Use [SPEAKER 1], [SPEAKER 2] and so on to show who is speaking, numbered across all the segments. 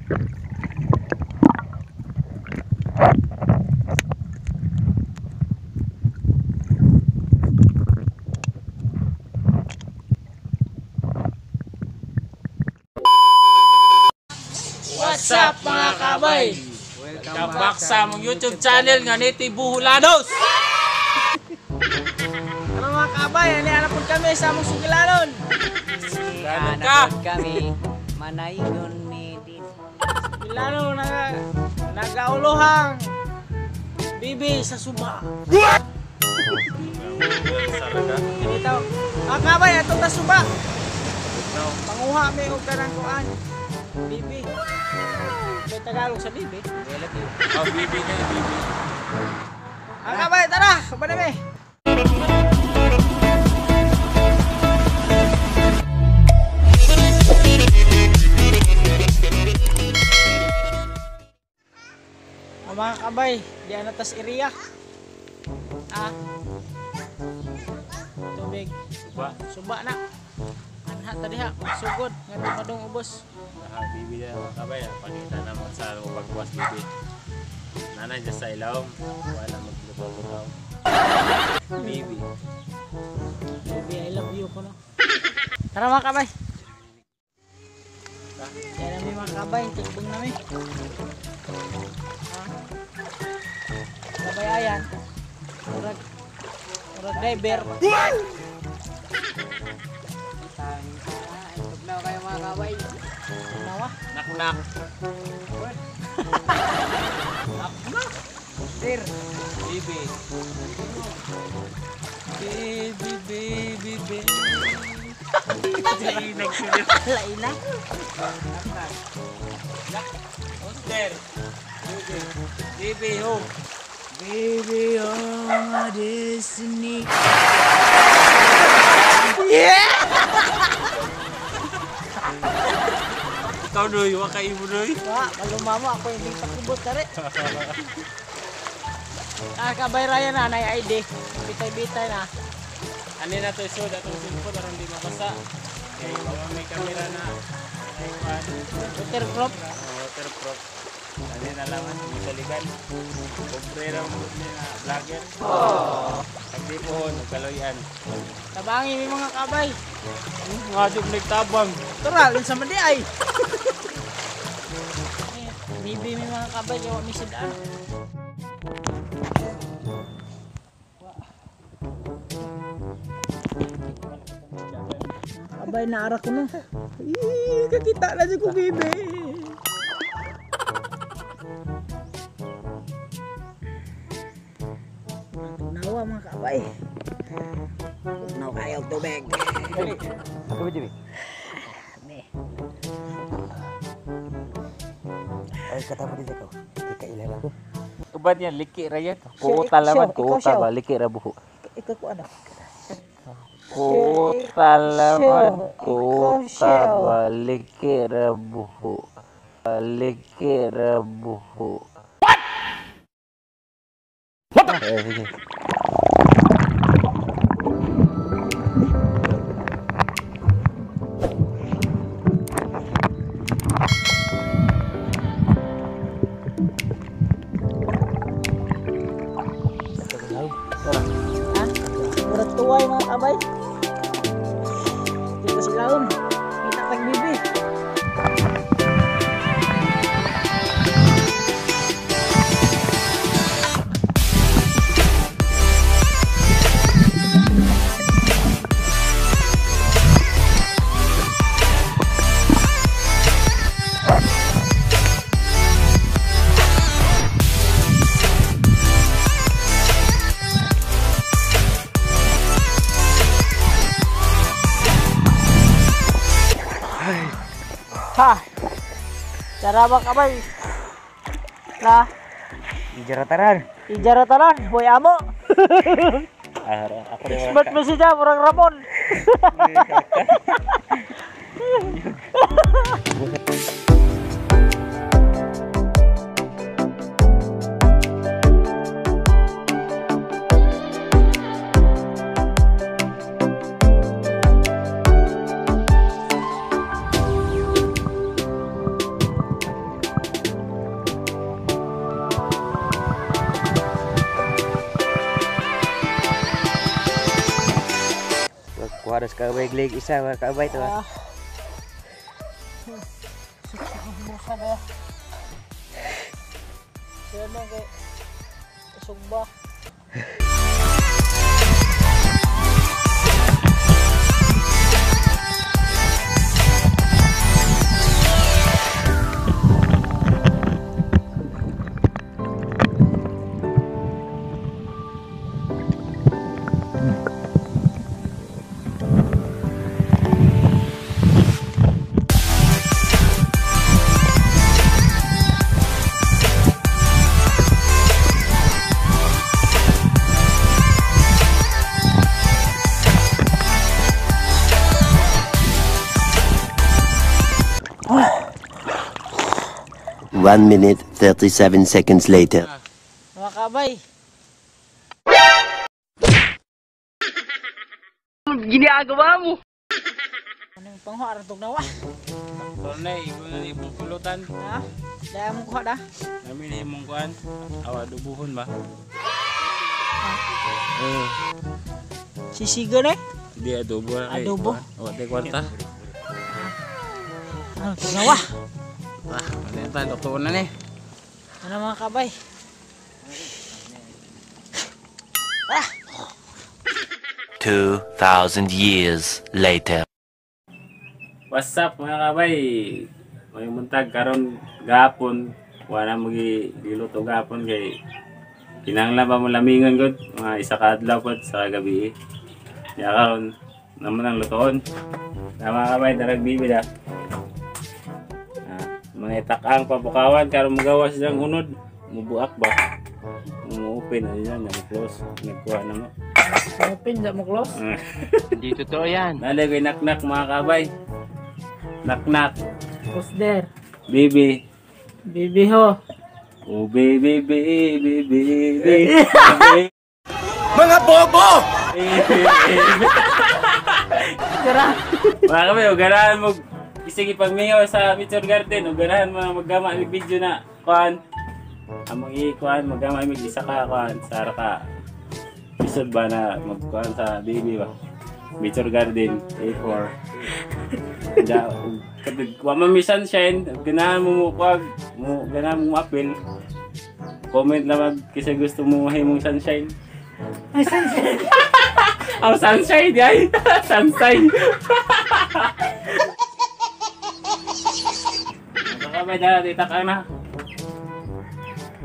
[SPEAKER 1] What's up mga kabay? Welcome back sa among YouTube channel nga Niti Buhulanos.
[SPEAKER 2] Ano mga kabay, ano po kami sa among sugilanon.
[SPEAKER 1] Ganon ka?
[SPEAKER 3] Kami manaygon ni din.
[SPEAKER 2] Sugilanon na nagauluhang bibi sa suba. Ganito. Mga kabay, atong na suba. Panguha may og kanang kuan. Bibi. May Tagalog sa bibi.
[SPEAKER 1] Oh, bibi nga, bibi.
[SPEAKER 2] Mga kabay, tara! Kuba na may. Mga kabay, diyan na tas area. Tubig. Suba na. Anha tadi ha, sugod ngadong ubos.
[SPEAKER 1] Bibi na mga kabay, pakita naman sa pagbuwas bibi. Nanay dyan sa ilawom, wala maglupaw-lupaw. Bibi.
[SPEAKER 2] Bibi, I love you ko no. Tara mga kabay. Kaya namin mga kabay, tikbong namin. Kabay ayan. Murag driver.
[SPEAKER 3] Tugnaw kayo mga kabay.
[SPEAKER 2] Nawa?
[SPEAKER 1] Nak-nak.
[SPEAKER 2] Sir.
[SPEAKER 1] Bibi. Bibi, bibi, bibi. Nagsulit.
[SPEAKER 2] Laina.
[SPEAKER 1] Oster. Bibi. Bibi, ho.
[SPEAKER 3] Baby, you're my destiny.
[SPEAKER 2] Yeah!
[SPEAKER 1] Ikaw doy, wakay mo doy.
[SPEAKER 2] Wah, malumama ako hindi pakibot tari. Kabay raya na, nay ID. Bitay-bitay na.
[SPEAKER 1] Ano na to isod, atong cellphone, aron di mabasa. Okay, mga may camera na.
[SPEAKER 2] Waterproof.
[SPEAKER 1] Waterproof. Ano na lang, hindi taligan. Komprera mo na vlogger. Hindi po, nagkaloyan.
[SPEAKER 2] Tabangi may mga kabay.
[SPEAKER 1] Nga dyung nagtabang.
[SPEAKER 2] Tural, sa mandi ay. Bibi may mga kabay, yawa may sidaan. Kabay na ara ko no. Kakita na siya ko bibi. Nawa mga kabay.
[SPEAKER 3] Tugnaw kayo tubig. Ako ba dibi? Ay kata mo dito ko. Ika ilan ako.
[SPEAKER 1] Ubad yan, liki ra yan. Kuuta laman, kuuta ba, liki ra buho.
[SPEAKER 2] Ikaw ko ano?
[SPEAKER 1] Kuuta laman, kuuta ba, liki ra buho. Liki ra buho. What? Sige.
[SPEAKER 2] Murag tuway mga kabay. Dito silaon. Kita tag bibi. Ha. Cara ba kabay? Na. Ijarataran, boy amo.
[SPEAKER 1] Ako
[SPEAKER 2] Smart mo siya, murang Ramon.
[SPEAKER 3] Para sa kabay isa mga kabay to.
[SPEAKER 2] Musa ba? Siya na kay Sugba.
[SPEAKER 4] 1 minute 37 seconds later.
[SPEAKER 2] Mga kabay.
[SPEAKER 3] Ginagawa mo?
[SPEAKER 2] Ano yung panghuarang tog na wa?
[SPEAKER 1] Tornay, ibo na ibong pulutan.
[SPEAKER 2] Ha? Daya mong kuha da?
[SPEAKER 1] Namin na imong kuhan. Awa, dubuhon ba?
[SPEAKER 2] Sisiga na eh.
[SPEAKER 1] Hindi, adobo na kayo.
[SPEAKER 2] Adobo?
[SPEAKER 1] O, te kwarta.
[SPEAKER 2] Ano tog na wa?
[SPEAKER 1] Ano yan tayo, luto na ni.
[SPEAKER 2] Ano mga kabay?
[SPEAKER 4] 2,000 years later.
[SPEAKER 1] What's up mga kabay? May muntag karon gapon. Wala magiluto gapon kay kinahanglan pa mo lamingon gud mga isa ka adlaw pod sa gabi. Ya karon naman ang lutoon. Mga kabay darag bibi da. Mga itakang pabukawan karon magawas siyang unod. Mubuak ba? Mu-open na yan, na-close. Nagkuha na mo.
[SPEAKER 2] Open, da mo close?
[SPEAKER 3] Hindi totoo yan.
[SPEAKER 1] Nalagay nak-nak mga kabay. Nak-nak.
[SPEAKER 2] Who's there?
[SPEAKER 1] Bibi.
[SPEAKER 2] Bibi ho.
[SPEAKER 1] Oh baby, baby, baby.
[SPEAKER 4] Mga bobo!
[SPEAKER 2] Tara.
[SPEAKER 1] Mga kabay, ganahan mo isig ipagmingaw sa Picture Garden. Ganahan mo maggama ng video na kuhan. Among i-kuhan, maggama ng isa ka kuhan. Sara ka. Episode ba na magkuhan sa baby ba? Picture Garden, A4. Wama may sunshine, ganahan mo kuwag, ganahan mo apel. Comment naman kasi gusto mo mahay mong sunshine.
[SPEAKER 2] Ay, sunshine.
[SPEAKER 1] Oh, sunshine, ay! Sunshine! Baka may datitak ka na.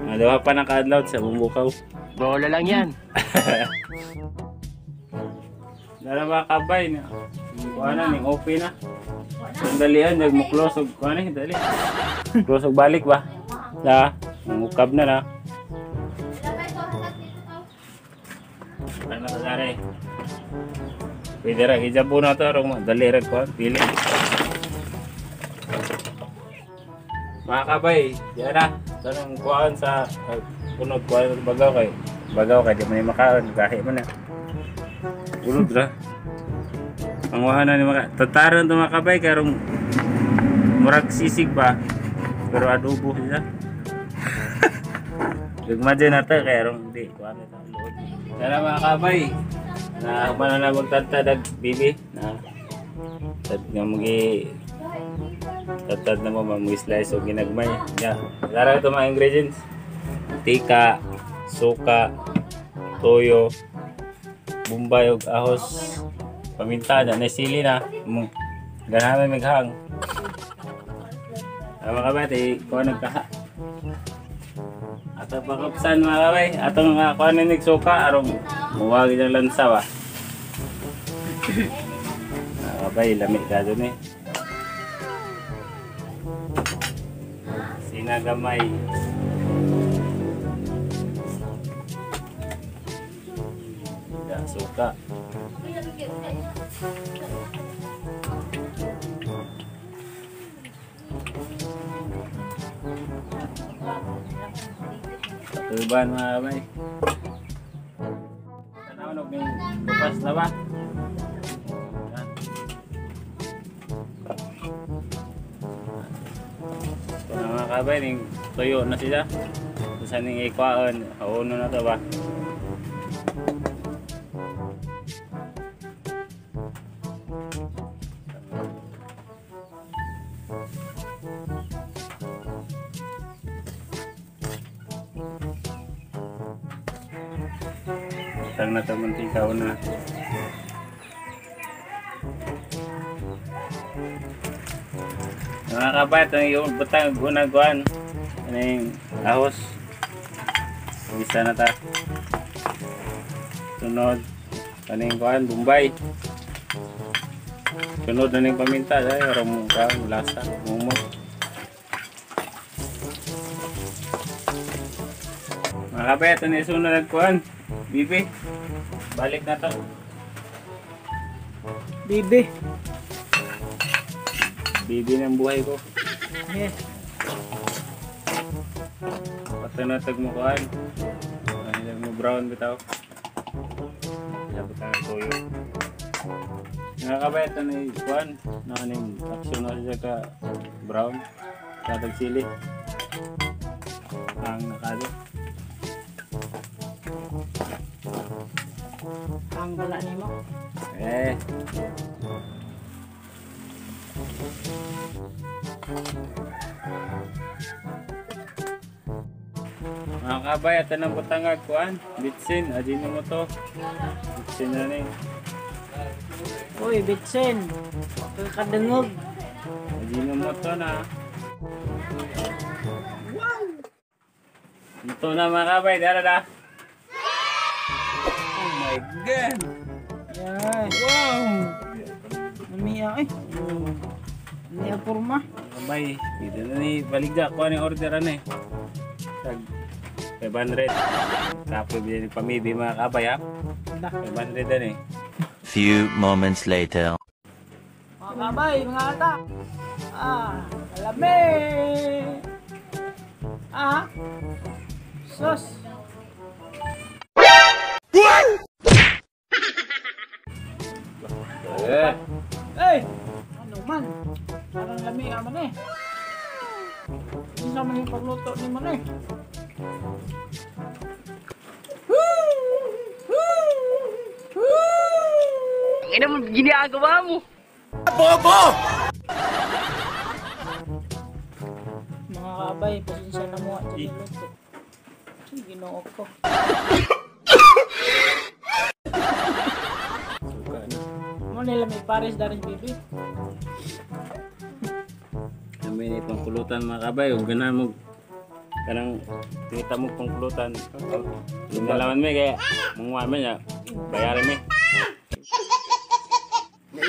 [SPEAKER 1] Nalawa pa ng kadlaw sa bumbukaw.
[SPEAKER 3] Bola lang yan.
[SPEAKER 1] Dalawa kabay na. Kuha na, ning open na. Sandalian, nagmuklose og kuha na, dali. Close og balik ba? Da, mukab na na. Ano na dare? Pwede ra ijabo na to, arong dali ra kuha, pili. Mga kabay, yan na. Tanong kuhaan sa punod kuhaan sa bagaw kay di man makaon, gahi mo na. Punod ra. Ang wahana ni mga tataron to mga kabay karong murag sisig ba pero adobo sila. Gagmadyo na to kay arong di kuhaan ta luod. Tara mga kabay. Na mana na magtatadag bibi na tad nga magi tatad na mo mag-slice o ginagmay. Yeah. Lara ito mga ingredients. Tika, suka, toyo, bumbay o ahos, paminta na sili na. Ganahan may maghang. Mga kabay, kuha nagkaha. At ang pagkapsan mga kabay, atong kuha na nagsuka, arong muwagi ng lansaw. Mga kabay, lamig ka doon eh. Sinagamay. Ya, suka. Tuban mga kamay. Tanaw ng bukas na ba? Mga kabay, ning tuyo na sila. Saan ning ikwaon, hauno na to ba? Butang na ito mantika na. Mga kabat, ang yung butang gunagawan. Ano yung ahos. Isa na ta. Sunod. Ano yung kuhan? Bombay. Sunod na yung paminta. Orang ka, lasa, mumot. Mga kabat, ano yung sunod na kuhan? Bibi. Balik na to.
[SPEAKER 2] Bibi.
[SPEAKER 1] Bibi ng buhay ko.
[SPEAKER 2] Yes.
[SPEAKER 1] Patanatag mo kuhan. Ano mo brown bitaw. Sabot ang toyo. Nakakabait na yung kuhan. Nakaning aksyon na siya ka brown. Katag sili. Ang nakado.
[SPEAKER 2] Ang wala nimo.
[SPEAKER 1] Eh. Mga kabay, ito ng butangag kuhan. Bitsin, adin mo to. Bitsin na rin.
[SPEAKER 2] Uy, bitsin. Kadungog.
[SPEAKER 1] Adin mo to na. Ito na mga kabay, dara da. Oh my God!
[SPEAKER 2] Yan. Wow. Namiya eh. Namiya porma.
[SPEAKER 1] Mga kabay, dito na ni baligya. Kuha ni orderan eh. Tag 500. Tapos bilhin ni pamibi mga kabay ha.
[SPEAKER 2] Dah.
[SPEAKER 1] 500 dan eh.
[SPEAKER 4] Few moments later.
[SPEAKER 2] Mga kabay, mga ata. Alame. Sus.
[SPEAKER 1] Eh.
[SPEAKER 2] Eh, ano man? Parang lami man eh. Hindi naman yung pagluto ni man eh.
[SPEAKER 3] Ano mo ginagawa mo?
[SPEAKER 2] Mga kabay, pasensya na mo at luto. Sige, ginoo ko.
[SPEAKER 1] Suka na.
[SPEAKER 2] Mo nila may pares dari bibi.
[SPEAKER 1] Kami ni pangkulutan mga kabay. Huwag ganan mo. Kanang tinita mo pangkulutan. Yung nalaman mo kaya mga mo niya. Bayaran mo.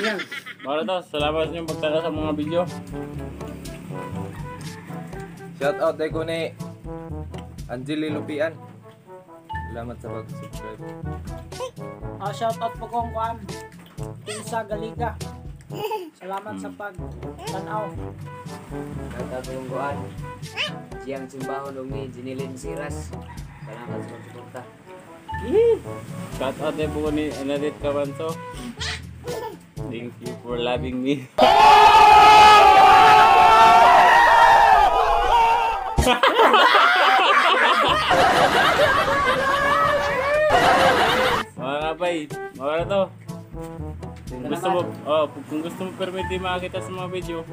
[SPEAKER 1] Yan. Mga to, salamat sa inyong pagtala sa mga video.
[SPEAKER 5] Shout out day ko ni Angeli Lupian. Salamat sa pag-subscribe.
[SPEAKER 2] Shoutout po kong kuan. Pinsa Galiga. Salamat sa pag-tanaw.
[SPEAKER 6] Tatagulungguan. Siyang simbahon ni Jinilin Siras. Salamat sa pagsuporta.
[SPEAKER 1] Shout out din po ni Anadit Cabanzo. Thank you for loving me. Mga kabay, mga to. Kung gusto mo permiti makakita sa mga video,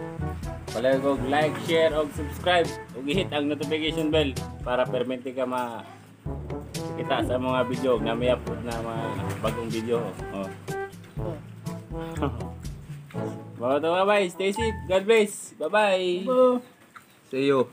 [SPEAKER 1] palagi ko like, share, o subscribe, o i-hit ang notification bell para permiti ka makita sa mga video na may upload na mga bagong video. Mga to mga kabay, stay safe, God bless, bye bye.
[SPEAKER 5] See you.